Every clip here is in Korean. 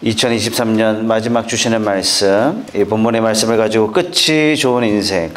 2023년 마지막 주시는 말씀, 이 본문의 말씀을 가지고 끝이 좋은 인생,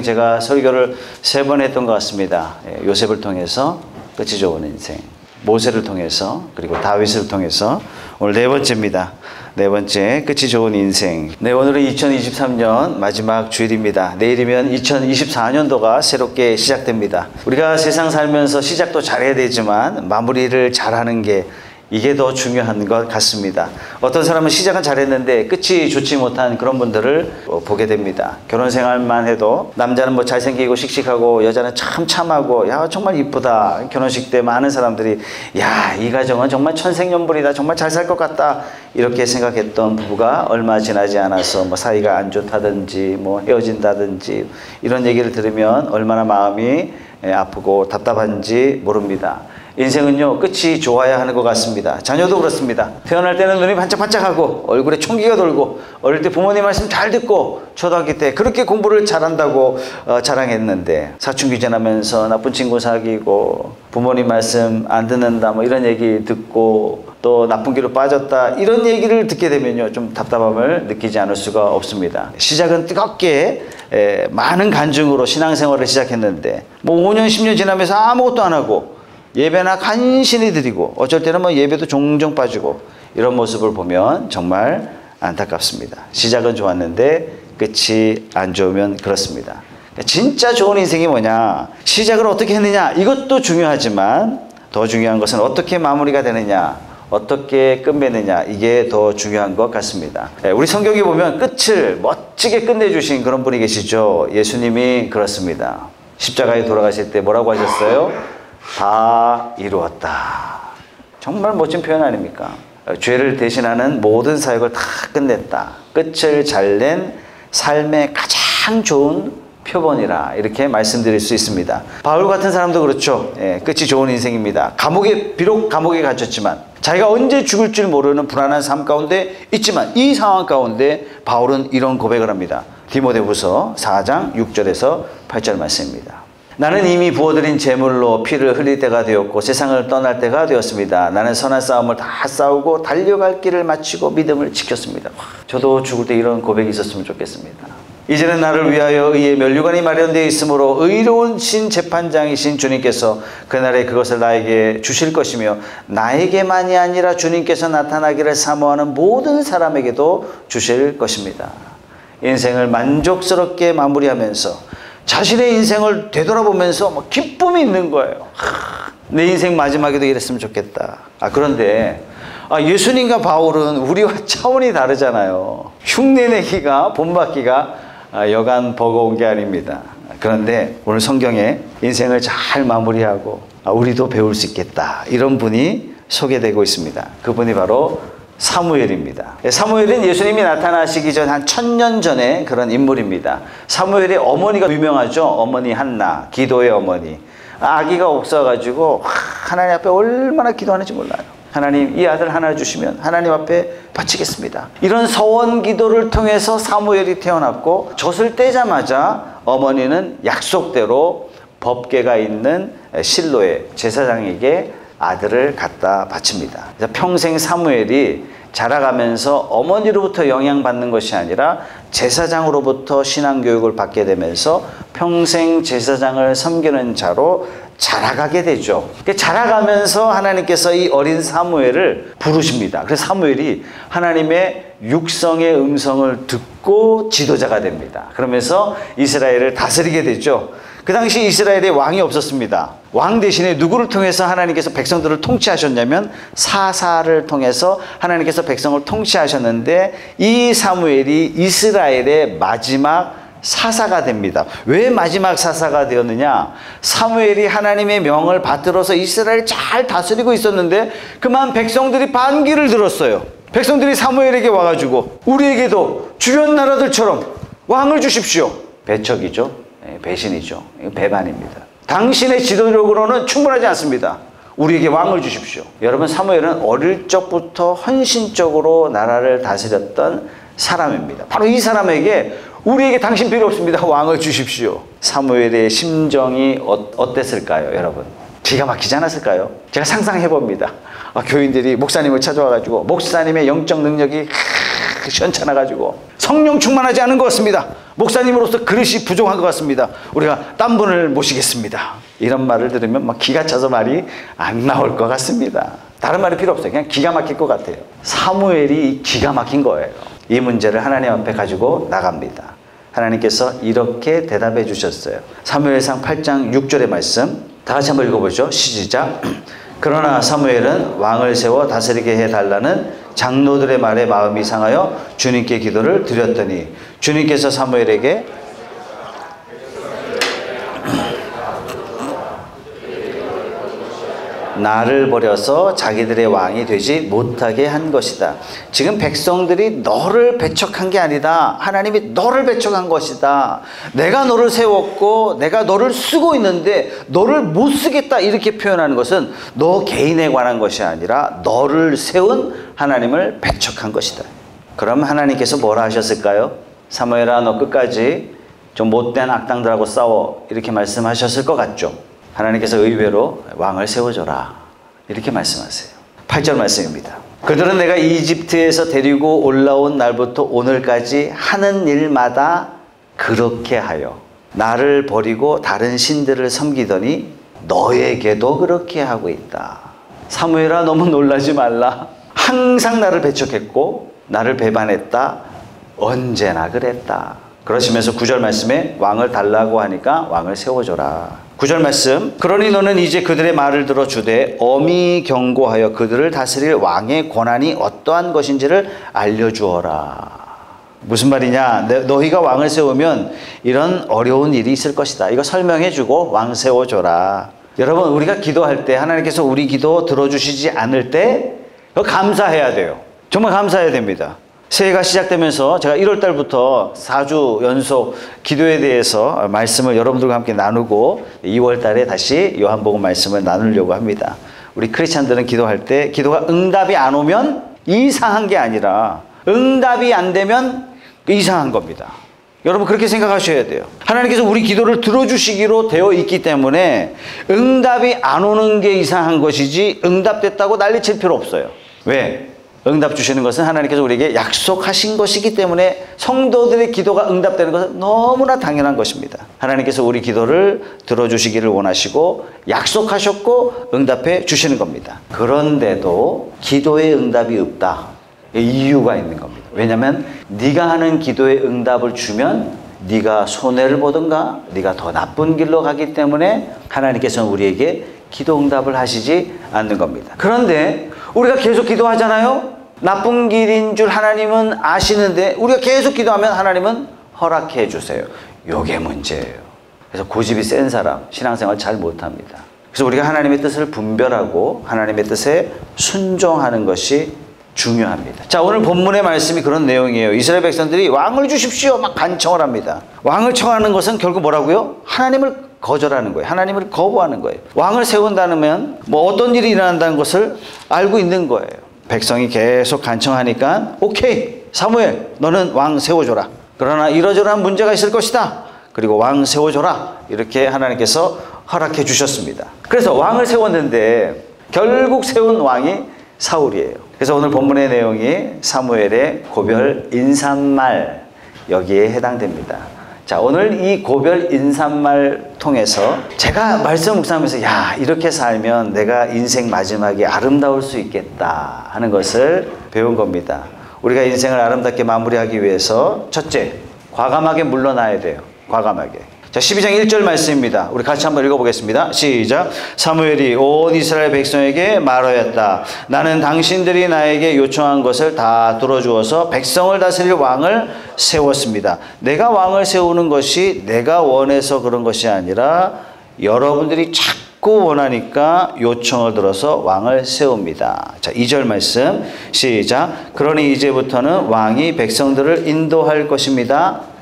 제가 설교를 3번 했던 것 같습니다. 요셉을 통해서 끝이 좋은 인생, 모세를 통해서, 그리고 다윗을 통해서 오늘 4번째입니다. 4번째, 끝이 좋은 인생. 네, 오늘은 2023년 마지막 주일입니다. 내일이면 2024년도가 새롭게 시작됩니다. 우리가 세상 살면서 시작도 잘해야 되지만 마무리를 잘하는 게 이게 더 중요한 것 같습니다. 어떤 사람은 시작은 잘했는데 끝이 좋지 못한 그런 분들을 보게 됩니다. 결혼 생활만 해도 남자는 뭐 잘생기고 씩씩하고 여자는 참 참하고 야 정말 이쁘다. 결혼식 때 많은 사람들이 야 이 가정은 정말 천생연분이다. 정말 잘 살 것 같다. 이렇게 생각했던 부부가 얼마 지나지 않아서 뭐 사이가 안 좋다든지 뭐 헤어진다든지 이런 얘기를 들으면 얼마나 마음이 아프고 답답한지 모릅니다. 인생은요 끝이 좋아야 하는 것 같습니다. 자녀도 그렇습니다. 태어날 때는 눈이 반짝반짝하고 얼굴에 총기가 돌고 어릴 때 부모님 말씀 잘 듣고 초등학교 때 그렇게 공부를 잘한다고 자랑했는데 사춘기 지나면서 나쁜 친구 사귀고 부모님 말씀 안 듣는다 뭐 이런 얘기 듣고 또 나쁜 길로 빠졌다 이런 얘기를 듣게 되면요 좀 답답함을 느끼지 않을 수가 없습니다. 시작은 뜨겁게 많은 간증으로 신앙생활을 시작했는데 뭐 5년 10년 지나면서 아무것도 안 하고 예배나 간신히 드리고 어쩔 때는 뭐 예배도 종종 빠지고 이런 모습을 보면 정말 안타깝습니다. 시작은 좋았는데 끝이 안 좋으면 그렇습니다. 진짜 좋은 인생이 뭐냐? 시작을 어떻게 했느냐? 이것도 중요하지만 더 중요한 것은 어떻게 마무리가 되느냐? 어떻게 끝맺느냐? 이게 더 중요한 것 같습니다. 우리 성경에 보면 끝을 멋지게 끝내주신 그런 분이 계시죠. 예수님이 그렇습니다. 십자가에 돌아가실 때 뭐라고 하셨어요? 다 이루었다. 정말 멋진 표현 아닙니까? 죄를 대신하는 모든 사역을 다 끝냈다. 끝을 잘 낸 삶의 가장 좋은 표본이라 이렇게 말씀드릴 수 있습니다. 바울 같은 사람도 그렇죠. 끝이 좋은 인생입니다. 비록 감옥에 갇혔지만 자기가 언제 죽을 줄 모르는 불안한 삶 가운데 있지만 이 상황 가운데 바울은 이런 고백을 합니다. 디모데후서 4장 6절에서 8절 말씀입니다. 나는 이미 부어드린 제물로 피를 흘릴 때가 되었고 세상을 떠날 때가 되었습니다. 나는 선한 싸움을 다 싸우고 달려갈 길을 마치고 믿음을 지켰습니다. 저도 죽을 때 이런 고백이 있었으면 좋겠습니다. 이제는 나를 위하여 의의 면류관이 마련되어 있으므로 의로운 신 재판장이신 주님께서 그날에 그것을 나에게 주실 것이며 나에게만이 아니라 주님께서 나타나기를 사모하는 모든 사람에게도 주실 것입니다. 인생을 만족스럽게 마무리하면서 자신의 인생을 되돌아보면서 뭐 기쁨이 있는 거예요. 내 인생 마지막에도 이랬으면 좋겠다. 그런데 예수님과 바울은 우리와 차원이 다르잖아요. 흉내내기가 본받기가 여간 버거운 게 아닙니다. 그런데 오늘 성경에 인생을 잘 마무리하고 우리도 배울 수 있겠다 이런 분이 소개되고 있습니다. 그분이 바로 사무엘입니다. 사무엘은 예수님이 나타나시기 전 한 1000년 전의 그런 인물입니다. 사무엘의 어머니가 유명하죠. 어머니 한나, 기도의 어머니. 아기가 없어가지고 하나님 앞에 얼마나 기도하는지 몰라요. 하나님 이 아들 하나 주시면 하나님 앞에 바치겠습니다. 이런 서원 기도를 통해서 사무엘이 태어났고 젖을 떼자마자 어머니는 약속대로 법궤가 있는 실로의 제사장에게 아들을 갖다 바칩니다. 그래서 평생 사무엘이 자라가면서 어머니로부터 영향받는 것이 아니라 제사장으로부터 신앙교육을 받게 되면서 평생 제사장을 섬기는 자로 자라가게 되죠. 자라가면서 하나님께서 이 어린 사무엘을 부르십니다. 그래서 사무엘이 하나님의 육성의 음성을 듣고 지도자가 됩니다. 그러면서 이스라엘을 다스리게 되죠. 그 당시 이스라엘에 왕이 없었습니다. 왕 대신에 누구를 통해서 하나님께서 백성들을 통치하셨냐면 사사를 통해서 하나님께서 백성을 통치하셨는데 이 사무엘이 이스라엘의 마지막 사사가 됩니다. 왜 마지막 사사가 되었느냐? 사무엘이 하나님의 명을 받들어서 이스라엘을 잘 다스리고 있었는데 그만 백성들이 반기를 들었어요. 백성들이 사무엘에게 와가지고 우리에게도 주변 나라들처럼 왕을 주십시오. 배척이죠. 배신이죠. 배반입니다. 당신의 지도력으로는 충분하지 않습니다. 우리에게 왕을 주십시오. 여러분 사무엘은 어릴 적부터 헌신적으로 나라를 다스렸던 사람입니다. 바로 이 사람에게 우리에게 당신 필요 없습니다. 왕을 주십시오. 사무엘의 심정이 어땠을까요, 여러분? 기가 막히지 않았을까요? 제가 상상해 봅니다. 교인들이 목사님을 찾아와가지고 목사님의 영적 능력이 시원찮아가지고 성령 충만하지 않은 것 같습니다. 목사님으로서 그릇이 부족한 것 같습니다. 우리가 딴 분을 모시겠습니다. 이런 말을 들으면 막 기가 차서 말이 안 나올 것 같습니다. 다른 말이 필요 없어요. 그냥 기가 막힐 것 같아요. 사무엘이 기가 막힌 거예요. 이 문제를 하나님 앞에 가지고 나갑니다. 하나님께서 이렇게 대답해 주셨어요. 사무엘상 8장 6절의 말씀 다 같이 한번 읽어보죠. 시작. 그러나 사무엘은 왕을 세워 다스리게 해달라는 장로들의 말에 마음이 상하여 주님께 기도를 드렸더니 주님께서 사무엘에게 나를 버려서 자기들의 왕이 되지 못하게 한 것이다. 지금 백성들이 너를 배척한 게 아니다. 하나님이 너를 배척한 것이다. 내가 너를 세웠고 내가 너를 쓰고 있는데 너를 못 쓰겠다 이렇게 표현하는 것은 너 개인에 관한 것이 아니라 너를 세운 하나님을 배척한 것이다. 그럼 하나님께서 뭐라 하셨을까요? 사무엘아 너 끝까지 좀 못된 악당들하고 싸워 이렇게 말씀하셨을 것 같죠? 하나님께서 의외로 왕을 세워줘라 이렇게 말씀하세요. 8절 말씀입니다. 그들은 내가 이집트에서 데리고 올라온 날부터 오늘까지 하는 일마다 그렇게 하여 나를 버리고 다른 신들을 섬기더니 너에게도 그렇게 하고 있다. 사무엘아 너무 놀라지 말라. 항상 나를 배척했고 나를 배반했다. 언제나 그랬다. 그러시면서 9절 말씀에 왕을 달라고 하니까 왕을 세워줘라. 9절 말씀 그러니 너는 이제 그들의 말을 들어 주되 엄히 경고하여 그들을 다스릴 왕의 권한이 어떠한 것인지를 알려주어라. 무슨 말이냐? 너희가 왕을 세우면 이런 어려운 일이 있을 것이다. 이거 설명해주고 왕 세워줘라. 여러분 우리가 기도할 때 하나님께서 우리 기도 들어주시지 않을 때 감사해야 돼요. 정말 감사해야 됩니다. 새해가 시작되면서 제가 1월 달부터 4주 연속 기도에 대해서 말씀을 여러분들과 함께 나누고 2월 달에 다시 요한복음 말씀을 나누려고 합니다. 우리 크리스찬들은 기도할 때 기도가 응답이 안 오면 이상한 게 아니라 응답이 안 되면 이상한 겁니다. 여러분 그렇게 생각하셔야 돼요. 하나님께서 우리 기도를 들어주시기로 되어 있기 때문에 응답이 안 오는 게 이상한 것이지 응답됐다고 난리칠 필요 없어요. 왜? 응답 주시는 것은 하나님께서 우리에게 약속하신 것이기 때문에 성도들의 기도가 응답되는 것은 너무나 당연한 것입니다. 하나님께서 우리 기도를 들어주시기를 원하시고 약속하셨고 응답해 주시는 겁니다. 그런데도 기도에 응답이 없다. 이유가 있는 겁니다. 왜냐하면 네가 하는 기도에 응답을 주면 네가 손해를 보든가 네가 더 나쁜 길로 가기 때문에 하나님께서는 우리에게 기도 응답을 하시지 않는 겁니다. 그런데 우리가 계속 기도하잖아요. 나쁜 길인 줄 하나님은 아시는데 우리가 계속 기도하면 하나님은 허락해 주세요. 요게 문제예요. 그래서 고집이 센 사람 신앙생활 잘 못합니다. 그래서 우리가 하나님의 뜻을 분별하고 하나님의 뜻에 순종하는 것이 중요합니다. 자, 오늘 본문의 말씀이 그런 내용이에요. 이스라엘 백성들이 왕을 주십시오 막 간청을 합니다. 왕을 청하는 것은 결국 뭐라고요? 하나님을 거절하는 거예요. 하나님을 거부하는 거예요. 왕을 세운다면 뭐 어떤 일이 일어난다는 것을 알고 있는 거예요. 백성이 계속 간청하니까 오케이 사무엘 너는 왕 세워줘라. 그러나 이러저러한 문제가 있을 것이다. 그리고 왕 세워줘라. 이렇게 하나님께서 허락해 주셨습니다. 그래서 왕을 세웠는데 결국 세운 왕이 사울이에요. 그래서 오늘 본문의 내용이 사무엘의 고별 인사말 여기에 해당됩니다. 자, 오늘 이 고별 인사말 통해서 제가 말씀 묵상하면서 야 이렇게 살면 내가 인생 마지막에 아름다울 수 있겠다 하는 것을 배운 겁니다. 우리가 인생을 아름답게 마무리하기 위해서 첫째, 과감하게 물러나야 돼요. 과감하게. 자, 12장 1절 말씀입니다. 우리 같이 한번 읽어보겠습니다. 시작. 사무엘이 온 이스라엘 백성에게 말하였다. 나는 당신들이 나에게 요청한 것을 다 들어주어서 백성을 다스릴 왕을 세웠습니다. 내가 왕을 세우는 것이 내가 원해서 그런 것이 아니라 여러분들이 자꾸 원하니까 요청을 들어서 왕을 세웁니다. 자, 2절 말씀 시작. 그러니 이제부터는 왕이 백성들을 인도할 것입니다.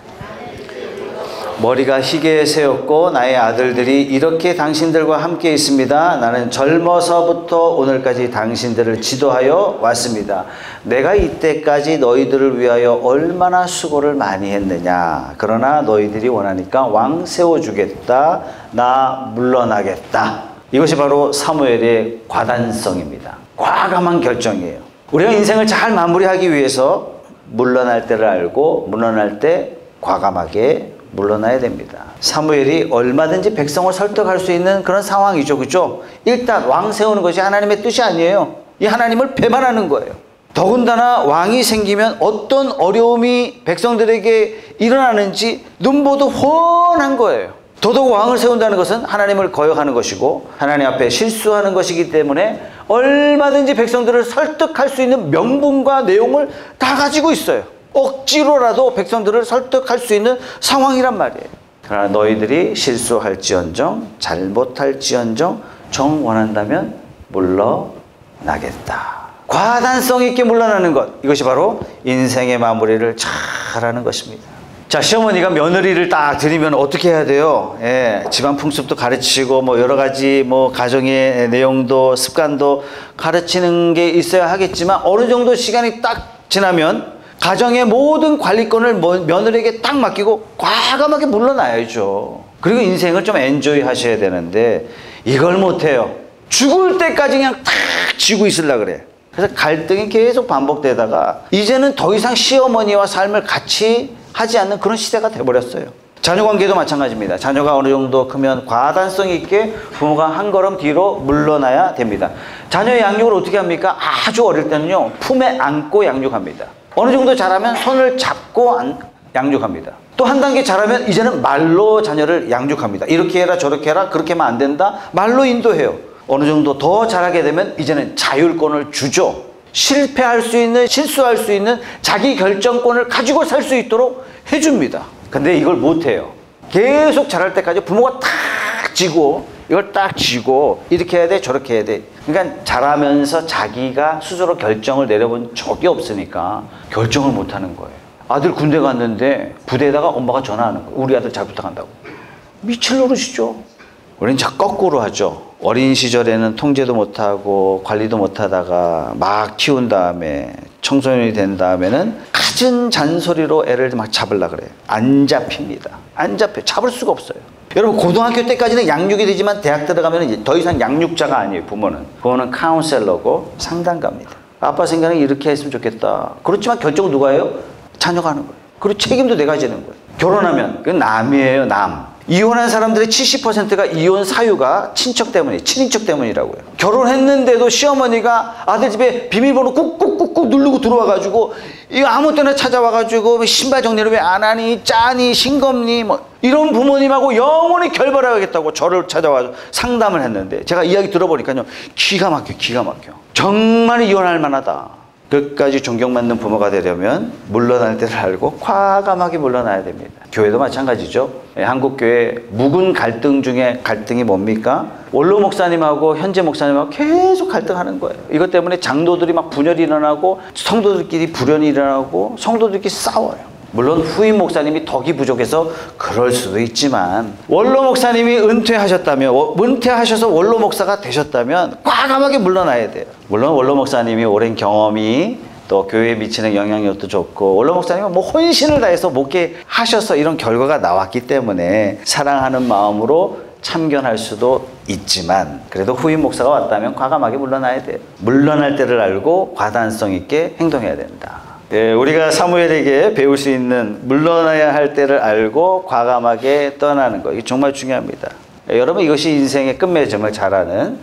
머리가 희게 세웠고 나의 아들들이 이렇게 당신들과 함께 있습니다. 나는 젊어서부터 오늘까지 당신들을 지도하여 왔습니다. 내가 이때까지 너희들을 위하여 얼마나 수고를 많이 했느냐. 그러나 너희들이 원하니까 왕 세워주겠다. 나 물러나겠다. 이것이 바로 사무엘의 과단성입니다. 과감한 결정이에요. 우리가 인생을 잘 마무리하기 위해서 물러날 때를 알고 물러날 때 과감하게 물러나야 됩니다. 사무엘이 얼마든지 백성을 설득할 수 있는 그런 상황이죠. 그죠? 일단 왕 세우는 것이 하나님의 뜻이 아니에요. 이 하나님을 배반하는 거예요. 더군다나 왕이 생기면 어떤 어려움이 백성들에게 일어나는지 눈보도 훤한 거예요. 더더욱 왕을 세운다는 것은 하나님을 거역하는 것이고 하나님 앞에 실수하는 것이기 때문에 얼마든지 백성들을 설득할 수 있는 명분과 내용을 다 가지고 있어요. 억지로라도 백성들을 설득할 수 있는 상황이란 말이에요. 그러나 너희들이 실수할지언정 잘못할지언정 정 원한다면 물러나겠다. 과단성 있게 물러나는 것, 이것이 바로 인생의 마무리를 잘하는 것입니다. 자, 시어머니가 며느리를 딱 들이면 어떻게 해야 돼요? 집안 풍습도 가르치고 여러 가지 가정의 내용도 습관도 가르치는 게 있어야 하겠지만 어느 정도 시간이 딱 지나면 가정의 모든 관리권을 며느리에게 딱 맡기고 과감하게 물러나야죠. 그리고 인생을 좀 엔조이 하셔야 되는데 이걸 못해요. 죽을 때까지 그냥 탁 쥐고 있으려고 그래. 그래서 갈등이 계속 반복되다가 이제는 더 이상 시어머니와 삶을 같이 하지 않는 그런 시대가 돼버렸어요. 자녀관계도 마찬가지입니다. 자녀가 어느 정도 크면 과단성 있게 부모가 한 걸음 뒤로 물러나야 됩니다. 자녀의 양육을 어떻게 합니까? 아주 어릴 때는요, 품에 안고 양육합니다. 어느 정도 자라면 손을 잡고 양육합니다. 또 한 단계 자라면 이제는 말로 자녀를 양육합니다. 이렇게 해라 저렇게 해라 그렇게 하면 안 된다 말로 인도해요. 어느 정도 더 자라게 되면 이제는 자율권을 주죠. 실패할 수 있는, 실수할 수 있는 자기 결정권을 가지고 살 수 있도록 해줍니다. 근데 이걸 못해요. 계속 자랄 때까지 부모가 탁 쥐고 이걸 딱 쥐고 이렇게 해야 돼 저렇게 해야 돼. 그러니까 자라면서 자기가 스스로 결정을 내려본 적이 없으니까 결정을 못하는 거예요. 아들 군대 갔는데 부대에다가 엄마가 전화하는 거예요. 우리 아들 잘 부탁한다고. 미칠 노릇이죠. 우리는 거꾸로 하죠. 어린 시절에는 통제도 못하고 관리도 못하다가 막 키운 다음에 청소년이 된 다음에는 갖은 잔소리로 애를 막 잡으려고 그래요. 안 잡힙니다. 안 잡혀요. 잡을 수가 없어요. 여러분 고등학교 때까지는 양육이 되지만 대학 들어가면 이제 더 이상 양육자가 아니에요. 부모는 카운셀러고 상담가입니다. 아빠 생각은 이렇게 했으면 좋겠다. 그렇지만 결정은 누가 해요? 자녀가 하는 거예요. 그리고 책임도 내가 지는 거예요. 결혼하면 그건 남이에요. 남. 이혼한 사람들의 70%가 이혼 사유가 친척 때문이에요. 친인척 때문이라고요. 결혼했는데도 시어머니가 아들 집에 비밀번호 꾹꾹꾹꾹 누르고 들어와가지고 이거 아무 때나 찾아와가지고 신발 정리를 왜 안 하니 짜니 싱겁니 이런 부모님하고 영원히 결별하겠다고 저를 찾아와서 상담을 했는데 제가 이야기 들어보니까요 기가 막혀. 정말 이혼할 만하다. 끝까지 존경받는 부모가 되려면 물러날 때를 알고 과감하게 물러나야 됩니다. 교회도 마찬가지죠. 한국교회 묵은 갈등 중에 갈등이 뭡니까? 원로 목사님하고 현재 목사님하고 계속 갈등하는 거예요. 이것 때문에 장로들이 막 분열이 일어나고 성도들끼리 불연이 일어나고 성도들끼리 싸워요. 물론 후임 목사님이 덕이 부족해서 그럴 수도 있지만 원로 목사님이 은퇴하셔서 원로 목사가 되셨다면 과감하게 물러나야 돼요. 물론 원로 목사님이 오랜 경험이 또 교회에 미치는 영향력도 좋고 원로 목사님은 혼신을 다해서 목회하셔서 이런 결과가 나왔기 때문에 사랑하는 마음으로 참견할 수도 있지만 그래도 후임 목사가 왔다면 과감하게 물러나야 돼요. 물러날 때를 알고 과단성 있게 행동해야 된다. 우리가 사무엘에게 배울 수 있는 물러나야 할 때를 알고 과감하게 떠나는 것, 이게 정말 중요합니다. 여러분 이것이 인생의 끝맺음을 잘하는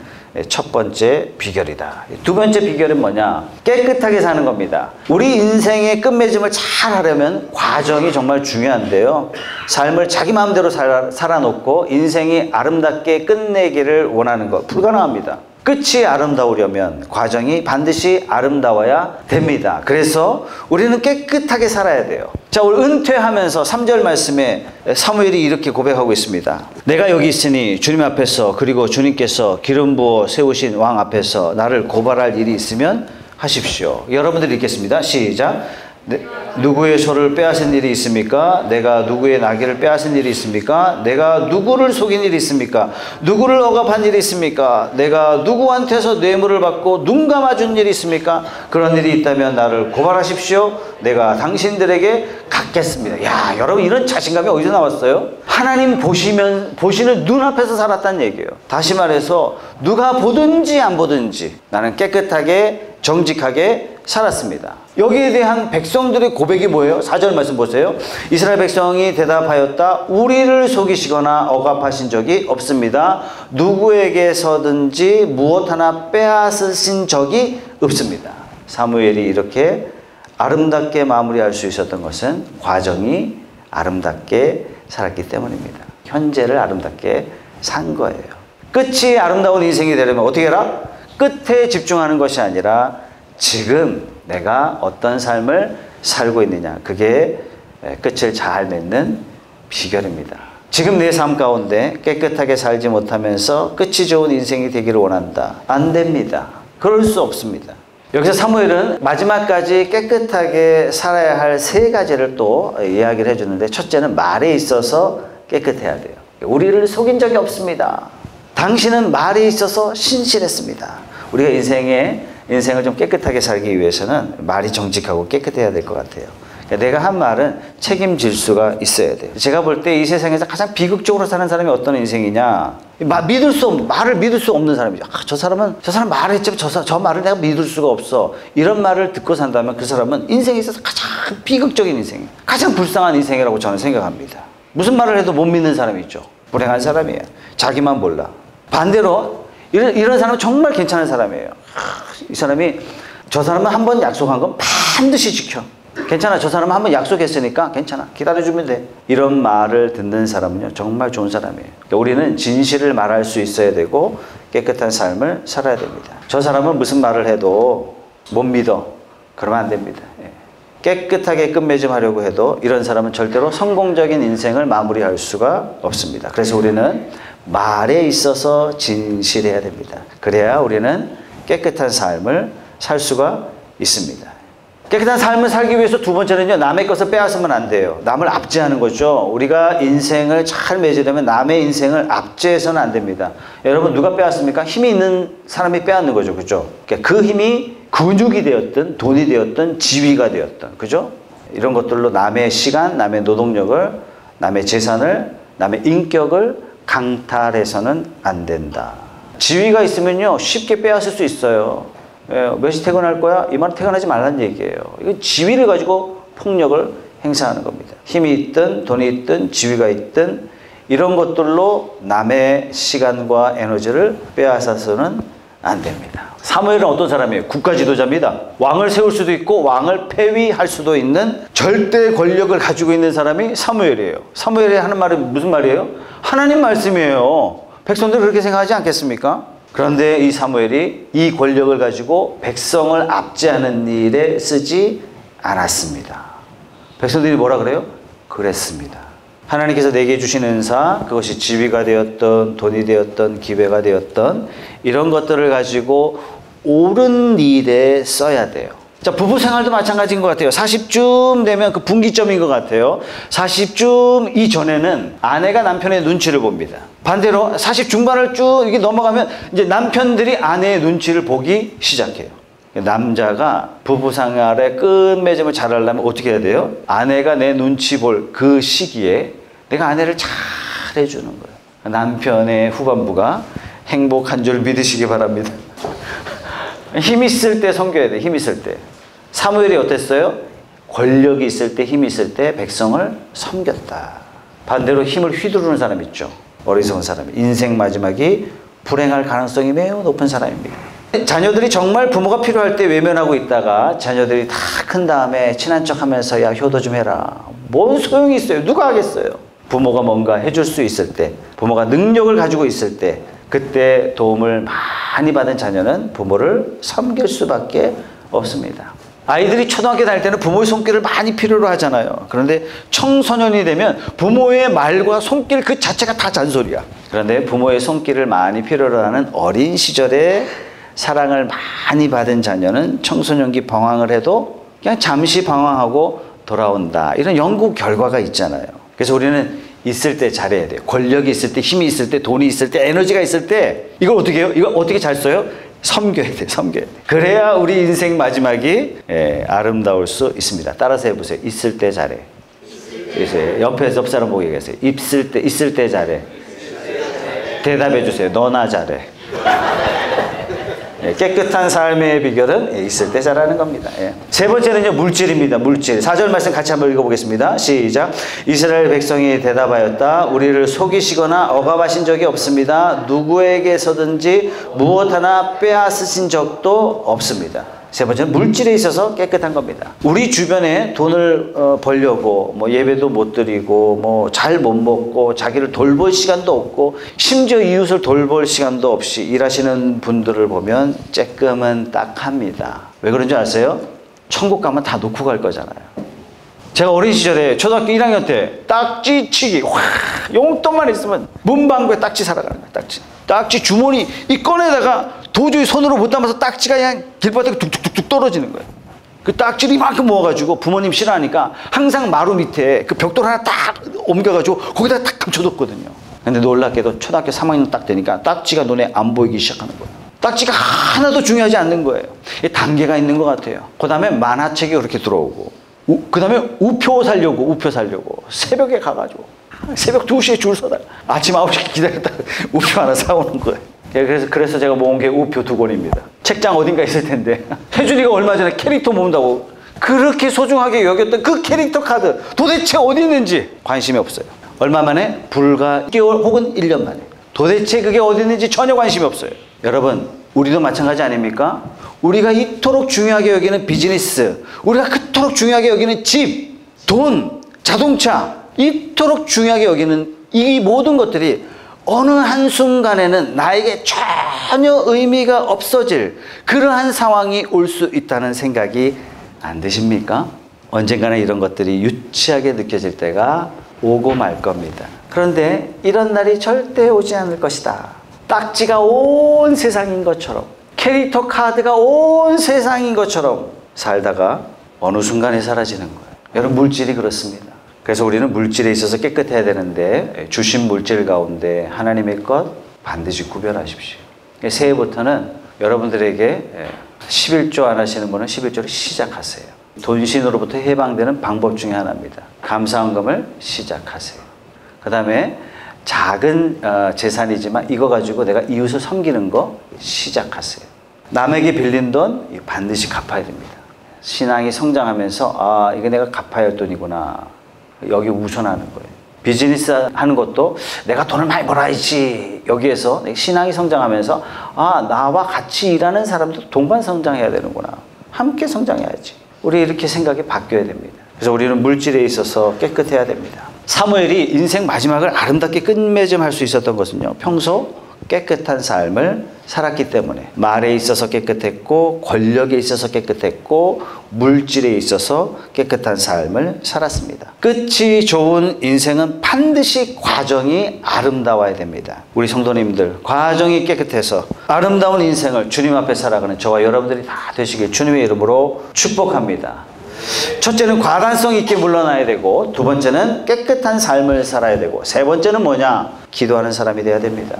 첫 번째 비결이다. 두 번째 비결은 뭐냐? 깨끗하게 사는 겁니다. 우리 인생의 끝맺음을 잘 하려면 과정이 정말 중요한데요. 삶을 자기 마음대로 살아놓고 인생이 아름답게 끝내기를 원하는 것 불가능합니다. 끝이 아름다우려면 과정이 반드시 아름다워야 됩니다. 그래서 우리는 깨끗하게 살아야 돼요. 자, 오늘 은퇴하면서 3절 말씀에 사무엘이 이렇게 고백하고 있습니다. 내가 여기 있으니 주님 앞에서 그리고 주님께서 기름 부어 세우신 왕 앞에서 나를 고발할 일이 있으면 하십시오. 여러분들 읽겠습니다. 시작. 누구의 소를 빼앗은 일이 있습니까? 내가 누구의 나귀를 빼앗은 일이 있습니까? 내가 누구를 속인 일이 있습니까? 누구를 억압한 일이 있습니까? 내가 누구한테서 뇌물을 받고 눈 감아준 일이 있습니까? 그런 일이 있다면 나를 고발하십시오. 내가 당신들에게 갚겠습니다. 야, 여러분 이런 자신감이 어디서 나왔어요? 하나님 보시는 눈앞에서 살았다는 얘기예요. 다시 말해서 누가 보든지 안 보든지 나는 깨끗하게 정직하게 살았습니다. 여기에 대한 백성들의 고백이 뭐예요? 4절 말씀 보세요. 이스라엘 백성이 대답하였다. 우리를 속이시거나 억압하신 적이 없습니다. 누구에게서든지 무엇 하나 빼앗으신 적이 없습니다. 사무엘이 이렇게 아름답게 마무리할 수 있었던 것은 과정이 아름답게 살았기 때문입니다. 현재를 아름답게 산 거예요. 끝이 아름다운 인생이 되려면 어떻게 해라? 끝에 집중하는 것이 아니라 지금 내가 어떤 삶을 살고 있느냐. 그게 끝을 잘 맺는 비결입니다. 지금 내 삶 가운데 깨끗하게 살지 못하면서 끝이 좋은 인생이 되기를 원한다. 안 됩니다. 그럴 수 없습니다. 여기서 사무엘은 마지막까지 깨끗하게 살아야 할 3가지를 또 이야기를 해주는데, 첫째는 말에 있어서 깨끗해야 돼요. 우리를 속인 적이 없습니다. 당신은 말에 있어서 신실했습니다. 우리가 인생을 좀 깨끗하게 살기 위해서는 말이 정직하고 깨끗해야 될 것 같아요. 내가 한 말은 책임질 수가 있어야 돼요. 제가 볼 때 이 세상에서 가장 비극적으로 사는 사람이 어떤 인생이냐? 말을 믿을 수 없는 사람이죠. 저 사람 말을 했지만 저 말을 내가 믿을 수가 없어. 이런 말을 듣고 산다면 그 사람은 인생에 있어서 가장 비극적인 인생이에요. 가장 불쌍한 인생이라고 저는 생각합니다. 무슨 말을 해도 못 믿는 사람이 있죠. 불행한 사람이에요. 자기만 몰라. 반대로 이런 사람은 정말 괜찮은 사람이에요. 이 사람이 저 사람은 한 번 약속한 건 반드시 지켜. 괜찮아. 저 사람은 한번 약속했으니까 괜찮아. 기다려주면 돼. 이런 말을 듣는 사람은요, 정말 좋은 사람이에요. 그러니까 우리는 진실을 말할 수 있어야 되고 깨끗한 삶을 살아야 됩니다. 저 사람은 무슨 말을 해도 못 믿어. 그러면 안 됩니다. 깨끗하게 끝맺음하려고 해도 이런 사람은 절대로 성공적인 인생을 마무리할 수가 없습니다. 그래서 우리는 말에 있어서 진실해야 됩니다. 그래야 우리는 깨끗한 삶을 살 수가 있습니다. 깨끗한 삶을 살기 위해서 두 번째는요, 남의 것을 빼앗으면 안 돼요. 남을 압제하는 거죠. 우리가 인생을 잘 맺으려면 남의 인생을 압제해서는 안 됩니다. 여러분, 누가 빼앗습니까? 힘이 있는 사람이 빼앗는 거죠. 그죠? 그러니까 그 힘이 근육이 되었든 돈이 되었든 지위가 되었든, 그죠? 이런 것들로 남의 시간, 남의 노동력을, 남의 재산을, 남의 인격을 강탈해서는 안 된다. 지위가 있으면요, 쉽게 빼앗을 수 있어요. 몇 시 퇴근할 거야? 이 말은 퇴근하지 말라는 얘기예요. 이건 지위를 가지고 폭력을 행사하는 겁니다. 힘이 있든 돈이 있든 지위가 있든 이런 것들로 남의 시간과 에너지를 빼앗아서는 안 됩니다. 사무엘은 어떤 사람이에요? 국가 지도자입니다. 왕을 세울 수도 있고 왕을 폐위할 수도 있는 절대 권력을 가지고 있는 사람이 사무엘이에요. 사무엘이 하는 말은 무슨 말이에요? 하나님 말씀이에요. 백성들은 그렇게 생각하지 않겠습니까? 그런데 이 사무엘이 이 권력을 가지고 백성을 압제하는 일에 쓰지 않았습니다. 백성들이 뭐라 그래요? 그랬습니다. 하나님께서 내게 주신 은사, 그것이 지위가 되었던 돈이 되었던 기회가 되었던 이런 것들을 가지고 옳은 일에 써야 돼요. 자, 부부 생활도 마찬가지인 것 같아요. 40쯤 되면 그 분기점인 것 같아요. 40쯤 이전에는 아내가 남편의 눈치를 봅니다. 반대로 40 중반을 쭉 이렇게 넘어가면 이제 남편들이 아내의 눈치를 보기 시작해요. 남자가 부부 생활의 끝맺음을 잘 하려면 어떻게 해야 돼요? 아내가 내 눈치 볼 그 시기에 내가 아내를 잘 해주는 거예요. 남편의 후반부가 행복한 줄 믿으시기 바랍니다. 힘 있을 때 섬겨야 돼. 힘 있을 때. 사무엘이 어땠어요? 권력이 있을 때, 힘이 있을 때 백성을 섬겼다. 반대로 힘을 휘두르는 사람 있죠. 어리석은 사람. 인생 마지막이 불행할 가능성이 매우 높은 사람입니다. 자녀들이 정말 부모가 필요할 때 외면하고 있다가 자녀들이 다 큰 다음에 친한 척 하면서 야, 효도 좀 해라. 뭔 소용이 있어요? 누가 하겠어요? 부모가 뭔가 해줄 수 있을 때, 부모가 능력을 가지고 있을 때, 그때 도움을 많이 받은 자녀는 부모를 섬길 수밖에 없습니다. 아이들이 초등학교 다닐 때는 부모의 손길을 많이 필요로 하잖아요. 그런데 청소년이 되면 부모의 말과 손길 그 자체가 다 잔소리야. 그런데 부모의 손길을 많이 필요로 하는 어린 시절에 사랑을 많이 받은 자녀는 청소년기 방황을 해도 그냥 잠시 방황하고 돌아온다. 이런 연구 결과가 있잖아요. 그래서 우리는 있을 때 잘해야 돼요. 권력이 있을 때, 힘이 있을 때, 돈이 있을 때, 에너지가 있을 때 이걸 어떻게 해요? 이거 어떻게 잘 써요? 섬겨야 돼요. 섬겨야 돼요. 그래야 우리 인생 마지막이 아름다울 수 있습니다. 따라서 해보세요. 있을 때 잘해. 이제 옆 사람 보고 얘기하세요. 있을 때 잘해. 대답해 주세요. 너나 잘해. 깨끗한 삶의 비결은 있을 때 잘하는 겁니다. 세 번째는요, 물질입니다. 물질. 4절 말씀 같이 한번 읽어보겠습니다. 시작. 이스라엘 백성이 대답하였다. 우리를 속이시거나 억압하신 적이 없습니다. 누구에게서든지 무엇 하나 빼앗으신 적도 없습니다. 세 번째는 물질에 있어서 깨끗한 겁니다. 우리 주변에 돈을 벌려고 뭐 예배도 못 드리고 뭐 잘 못 먹고 자기를 돌볼 시간도 없고 심지어 이웃을 돌볼 시간도 없이 일하시는 분들을 보면 쬐끔은 딱합니다. 왜 그런 줄 아세요? 천국 가면 다 놓고 갈 거잖아요. 제가 어린 시절에 초등학교 1학년 때 딱지치기 용돈만 있으면 문방구에 딱지 사러 가는 거예요. 딱지 주머니 이 꺼내다가 도저히 손으로 못 담아서 딱지가 그냥 길바닥에 툭툭툭 떨어지는 거예요. 그 딱지를 이만큼 모아가지고 부모님 싫어하니까 항상 마루 밑에 그 벽돌 하나 딱 옮겨가지고 거기다 딱 감춰뒀거든요. 근데 놀랍게도 초등학교 3학년 딱 되니까 딱지가 눈에 안 보이기 시작하는 거예요. 딱지가 하나도 중요하지 않는 거예요. 단계가 있는 것 같아요. 그 다음에 만화책이 그렇게 들어오고 그 다음에 우표 살려고 새벽에 가가지고 새벽 2시에 줄 서다가 아침 9시 기다렸다가 우표 하나 사오는 거예요. 그래서 제가 모은 게 우표 2권입니다. 책장 어딘가 있을 텐데 혜준이가 얼마 전에 캐릭터 모은다고 그렇게 소중하게 여겼던 그 캐릭터 카드 도대체 어디 있는지 관심이 없어요. 얼마 만에? 불과 6개월 혹은 1년 만에. 도대체 그게 어디 있는지 전혀 관심이 없어요. 여러분, 우리도 마찬가지 아닙니까? 우리가 이토록 중요하게 여기는 비즈니스, 우리가 그토록 중요하게 여기는 집, 돈, 자동차, 이토록 중요하게 여기는 이 모든 것들이 어느 한순간에는 나에게 전혀 의미가 없어질 그러한 상황이 올 수 있다는 생각이 안 드십니까? 언젠가는 이런 것들이 유치하게 느껴질 때가 오고 말 겁니다. 그런데 이런 날이 절대 오지 않을 것이다. 딱지가 온 세상인 것처럼, 캐릭터 카드가 온 세상인 것처럼 살다가 어느 순간에 사라지는 거예요. 여러분, 물질이 그렇습니다. 그래서 우리는 물질에 있어서 깨끗해야 되는데 주신 물질 가운데 하나님의 것 반드시 구별하십시오. 새해부터는 여러분들에게 11조 안 하시는 분은 11조를 시작하세요. 돈신으로부터 해방되는 방법 중에 하나입니다. 감사헌금을 시작하세요. 그 다음에 작은 재산이지만 이거 가지고 내가 이웃을 섬기는 거 시작하세요. 남에게 빌린 돈 반드시 갚아야 됩니다. 신앙이 성장하면서 이게 내가 갚아야 할 돈이구나. 여기 우선하는 거예요. 비즈니스 하는 것도 내가 돈을 많이 벌어야지. 여기에서 신앙이 성장하면서 나와 같이 일하는 사람도 동반 성장해야 되는구나. 함께 성장해야지. 우리 이렇게 생각이 바뀌어야 됩니다. 그래서 우리는 물질에 있어서 깨끗해야 됩니다. 사무엘이 인생 마지막을 아름답게 끝맺음할 수 있었던 것은요, 평소 깨끗한 삶을 살았기 때문에 말에 있어서 깨끗했고 권력에 있어서 깨끗했고 물질에 있어서 깨끗한 삶을 살았습니다. 끝이 좋은 인생은 반드시 과정이 아름다워야 됩니다. 우리 성도님들, 과정이 깨끗해서 아름다운 인생을 주님 앞에 살아가는 저와 여러분들이 다 되시길 주님의 이름으로 축복합니다. 첫째는 과단성 있게 물러나야 되고, 두 번째는 깨끗한 삶을 살아야 되고, 세 번째는 뭐냐? 기도하는 사람이 돼야 됩니다.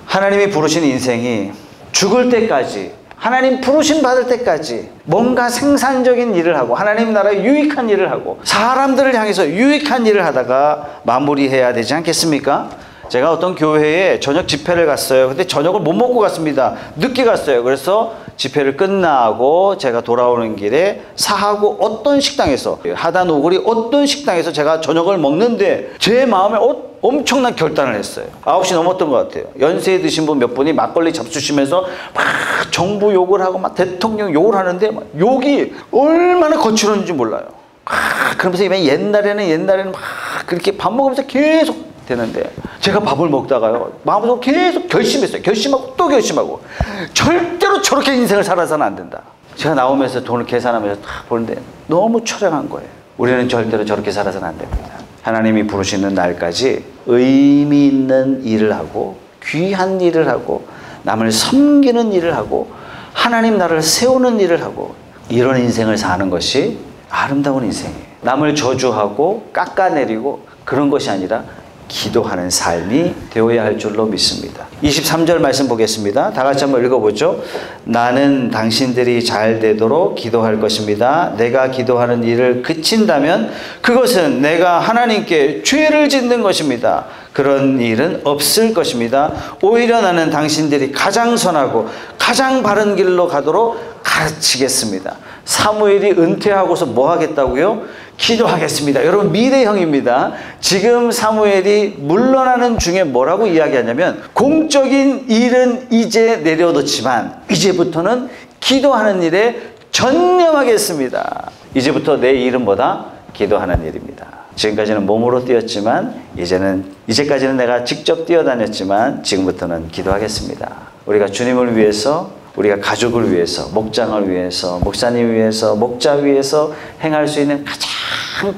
하나님이 부르신 인생이 죽을 때까지, 하나님 부르심 받을 때까지 뭔가 생산적인 일을 하고 하나님 나라에 유익한 일을 하고 사람들을 향해서 유익한 일을 하다가 마무리해야 되지 않겠습니까? 제가 어떤 교회에 저녁 집회를 갔어요. 근데 저녁을 못 먹고 갔습니다. 늦게 갔어요. 그래서 집회를 끝나고 제가 돌아오는 길에 사하구 어떤 식당에서, 하단 오거리 어떤 식당에서 제가 저녁을 먹는데 제 마음에 엄청난 결단을 했어요. 9시 넘었던 것 같아요. 연세 드신 분 몇 분이 막걸리 잡수시면서 막 정부 욕을 하고 막 대통령 욕을 하는데 막 욕이 얼마나 거칠었는지 몰라요. 그러면서 옛날에는 막 그렇게 밥 먹으면서 계속 되는데, 제가 밥을 먹다가요, 마음으로 계속 결심했어요. 결심하고 또 결심하고, 절대로 저렇게 인생을 살아서는 안 된다. 제가 나오면서 돈을 계산하면서 딱 보는데 너무 처량한 거예요. 우리는 절대로 저렇게 살아서는 안 됩니다. 하나님이 부르시는 날까지 의미 있는 일을 하고 귀한 일을 하고 남을 섬기는 일을 하고 하나님 나라를 세우는 일을 하고, 이런 인생을 사는 것이 아름다운 인생이에요. 남을 저주하고 깎아내리고 그런 것이 아니라 기도하는 삶이 되어야 할 줄로 믿습니다. 23절 말씀 보겠습니다. 다 같이 한번 읽어보죠. 나는 당신들이 잘 되도록 기도할 것입니다. 내가 기도하는 일을 그친다면 그것은 내가 하나님께 죄를 짓는 것입니다. 그런 일은 없을 것입니다. 오히려 나는 당신들이 가장 선하고 가장 바른 길로 가도록 가르치겠습니다. 사무엘이 은퇴하고서 뭐 하겠다고요? 기도하겠습니다. 여러분 미래형입니다. 지금 사무엘이 물러나는 중에 뭐라고 이야기하냐면 공적인 일은 이제 내려놓지만 이제부터는 기도하는 일에 전념하겠습니다. 이제부터 내 일은 뭐다? 기도하는 일입니다. 지금까지는 몸으로 뛰었지만 이제까지는 내가 직접 뛰어다녔지만 지금부터는 기도하겠습니다. 우리가 주님을 위해서, 우리가 가족을 위해서, 목장을 위해서, 목사님 위해서, 목자 위해서 행할 수 있는 가장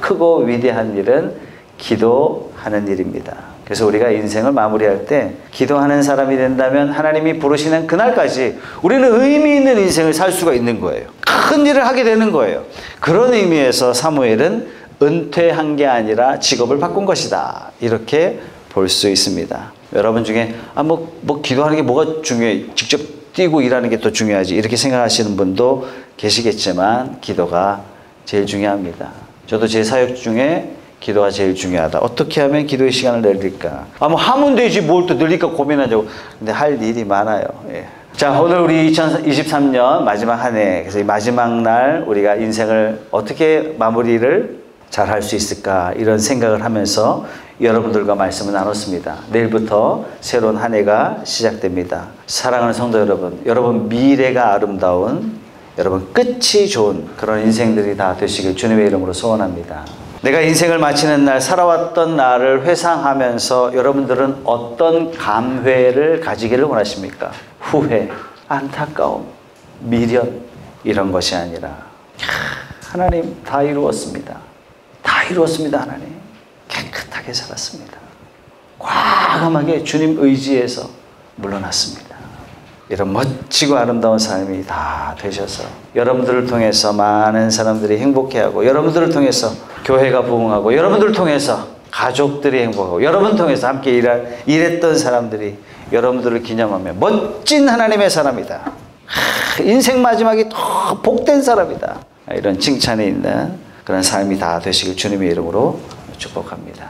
크고 위대한 일은 기도하는 일입니다. 그래서 우리가 인생을 마무리할 때 기도하는 사람이 된다면 하나님이 부르시는 그날까지 우리는 의미 있는 인생을 살 수가 있는 거예요. 큰 일을 하게 되는 거예요. 그런 의미에서 사무엘은 은퇴한 게 아니라 직업을 바꾼 것이다. 이렇게 볼 수 있습니다. 여러분 중에 뭐 기도하는 게 뭐가 중요해? 직접 뛰고 일하는 게 더 중요하지. 이렇게 생각하시는 분도 계시겠지만 기도가 제일 중요합니다. 저도 제 사역 중에 기도가 제일 중요하다. 어떻게 하면 기도의 시간을 늘릴까? 뭐 하면 되지 뭘 또 늘릴까 고민하자고. 근데 할 일이 많아요. 예. 자, 오늘 우리 2023년 마지막 한 해, 그래서 이 마지막 날 우리가 인생을 어떻게 마무리를 잘 할 수 있을까 이런 생각을 하면서 여러분들과 말씀을 나눴습니다. 내일부터 새로운 한 해가 시작됩니다. 사랑하는 성도 여러분, 여러분 미래가 아름다운, 여러분 끝이 좋은 그런 인생들이 다 되시길 주님의 이름으로 소원합니다. 내가 인생을 마치는 날, 살아왔던 날을 회상하면서 여러분들은 어떤 감회를 가지기를 원하십니까? 후회, 안타까움, 미련 이런 것이 아니라 하나님 다 이루었습니다. 다 이루었습니다. 하나님 깨끗하게 살았습니다. 과감하게 주님 의지에서 물러났습니다. 이런 멋지고 아름다운 삶이 다 되셔서 여러분들을 통해서 많은 사람들이 행복해하고, 여러분들을 통해서 교회가 부흥하고, 여러분들을 통해서 가족들이 행복하고, 여러분 통해서 함께 일했던 사람들이 여러분들을 기념하며 멋진 하나님의 사람이다. 인생 마지막이 더 복된 사람이다. 이런 칭찬이 있는 그런 삶이 다 되시길 주님의 이름으로 축복합니다.